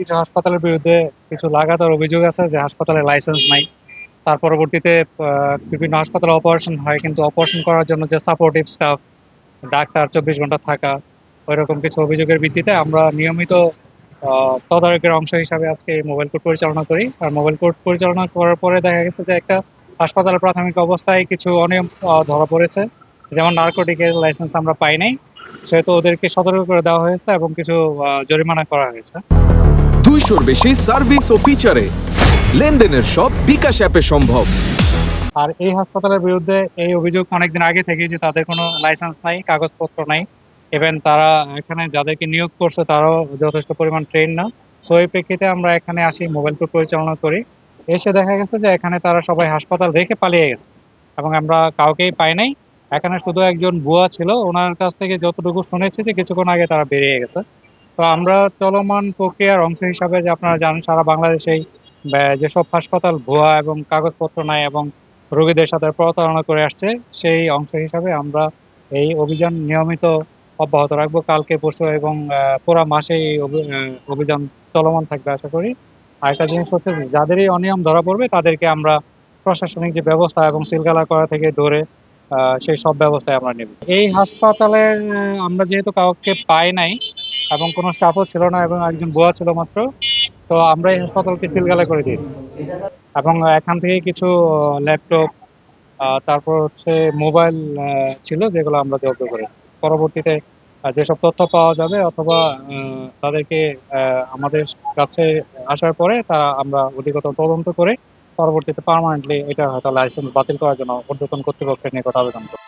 কিছু হাসপাতালের বিরুদ্ধে কিছু লাগাতার অভিযোগ আছে যে হাসপাতালের লাইসেন্স নাই। তার পরবর্তীতে বিভিন্ন হাসপাতালে অপারেশন হয়, কিন্তু অপারেশন করার জন্য যে সাপোর্টিভ স্টাফ, ডাক্তার ২৪ ঘন্টা থাকা, ওইরকম কিছু অভিযোগের ভিত্তিতে আমরা নিয়মিত তদারকির অংশ হিসাবে আজকে এই মোবাইল কোর্ট পরিচালনা করি। আর মোবাইল কোর্ট পরিচালনা করার পরে দেখা গেছে যে একটা হাসপাতালের প্রাথমিক অবস্থায় কিছু অনিয়ম ধরা পড়েছে। যেমন নার্কোটিকের লাইসেন্স আমরা পাই নাই, সেহেতু ওদেরকে সতর্ক করে দেওয়া হয়েছে এবং কিছু জরিমানা করা হয়েছে। 200-র বেশি সার্ভিস ও ফিচারে লেনদেনের সব বিকাশ অ্যাপে সম্ভব। আর এই হাসপাতালের বিরুদ্ধে এই অভিযোগ অনেকদিন আগে থেকে যে তাদের কোনো লাইসেন্স নাই, কাগজপত্র নাই। ইভেন তারা এখানে যাদেরকে নিয়োগ করছে তারাও যথেষ্ট পরিমাণ ট্রেন না। সো এই প্রেক্ষিতে আমরা এখানে আসি, মোবাইল কোর্ট পরিচালনা করি। এসে দেখা গেছে যে এখানে তারা সবাই হাসপাতাল রেখে পালিয়ে গেছে এবং আমরা কাউকেই পাই নাই। এখানে শুধু একজন বুয়া ছিল, ওনার কাছ থেকে যতটুকু শুনেছি যে কিছুক্ষণ আগে তারা বেরিয়ে গেছে। তো আমরা চলমান প্রক্রিয়ার অংশ হিসাবে, যে আপনারা জানেন সারা বাংলাদেশেই যেসব হাসপাতাল ভুয়া এবং কাগজপত্র নাই এবং রোগীদের সাথে প্রতারণা করে আসছে, সেই অংশ হিসাবে আমরা এই অভিযান নিয়মিত অব্যাহত রাখবো কালকে, পরশু এবং পুরা মাসে এই অভিযান চলমান থাকবে আশা করি। আরেকটা জিনিস হচ্ছে যে যাদেরই অনিয়ম ধরা পড়বে তাদেরকে আমরা প্রশাসনিক যে ব্যবস্থা এবং সিলগালা করা থেকে ধরে সেই সব ব্যবস্থায় আমরা নেব। এই হাসপাতালে আমরা যেহেতু কাউকে পাই নাই এবং কোনো স্টাফও ছিল না এবং একজন বুয়া ছিল মাত্র, তো আমরা এই হাসপাতালকে সিলগালা করে দিই এবং এখান থেকে কিছু ল্যাপটপ, তারপর হচ্ছে মোবাইল ছিল, যেগুলো আমরা জব্দ করি। পরবর্তীতে যেসব তথ্য পাওয়া যাবে অথবা তাদেরকে আমাদের কাছে আসার পরে তা আমরা অধিকতর তদন্ত করে পরবর্তীতে পার্মানেন্টলি এটা হয়তো লাইসেন্স বাতিল করার জন্য ঊর্ধ্বতন কর্তৃপক্ষের নিকট আবেদন করব।